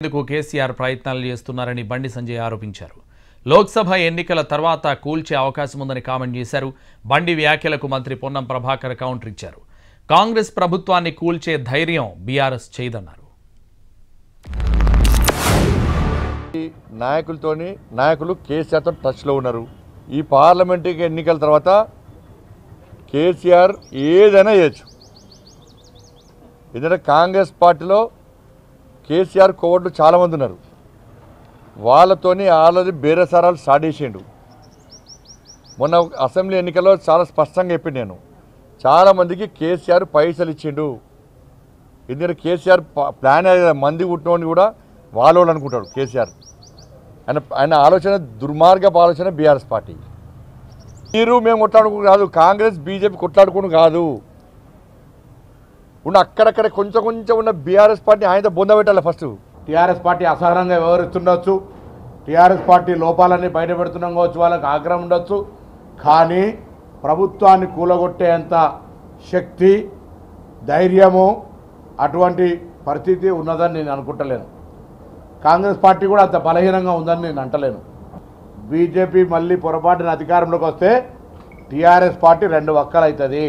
ఇందుకు కేసీఆర్ ప్రయత్నాలు చేస్తున్నారని బండి సంజయ్ ఆరోపించారు. లోక్సభ ఎన్నికల తర్వాత కూల్చే అవకాశం ఉందని కామెంట్ చేశారు. బండి వ్యాఖ్యలకు మంత్రి పొన్నం ప్రభాకర్ కౌంటర్ ఇచ్చారు. కాంగ్రెస్ ప్రభుత్వాన్ని కూల్చే ధైర్యం బీఆర్ఎస్ చేయదన్నారు. నాయకులు కేసీఆర్తో టచ్లో ఉన్నారు. ఈ పార్లమెంటరీ ఎన్నికల తర్వాత కేసీఆర్ ఏదైనా చేయొచ్చు. ఎందుకంటే కాంగ్రెస్ పార్టీలో కేసీఆర్ కోవట్లు చాలామంది ఉన్నారు. వాళ్ళతోని ఆల్రెడీ బేరసారాలు స్టార్ట్ చేసిండు. మొన్న అసెంబ్లీ ఎన్నికల్లో చాలా స్పష్టంగా చెప్పిండు. నేను చాలామందికి కేసీఆర్ పైసలు ఇచ్చిండు. ఎందుకంటే కేసీఆర్ ప్లాన్ మంది పుట్టినోడిని కూడా వాళ్ళు అనుకుంటాడు కేసీఆర్. ఆయన ఆలోచన దుర్మార్గపు ఆలోచన బీఆర్ఎస్ పార్టీ. మీరు మేము కొట్లాడుకుని కాదు, కాంగ్రెస్ బీజేపీ కొట్లాడుకుని కాదు, ఉన్న అక్కడక్కడ కొంచెం ఉన్న బీఆర్ఎస్ పార్టీ ఆయనతో బొందబెట్టాలి. ఫస్ట్ టీఆర్ఎస్ పార్టీ అసహనంగా వ్యవహరిస్తుండొచ్చు, టీఆర్ఎస్ పార్టీ లోపాలన్నీ బయటపెడుతున్నాం కావచ్చు, వాళ్ళకి ఆగ్రహం ఉండొచ్చు. కానీ ప్రభుత్వాన్ని కూలగొట్టేంత శక్తి, ధైర్యము, అటువంటి పరిస్థితి ఉన్నదని నేను అనుకుంటలేను. కాంగ్రెస్ పార్టీ కూడా అంత బలహీనంగా ఉందని నేను అంటలేను. బీజేపీ మళ్ళీ పొరపాటున అధికారంలోకి వస్తే టీఆర్ఎస్ పార్టీ రెండు వక్కలవుతుంది.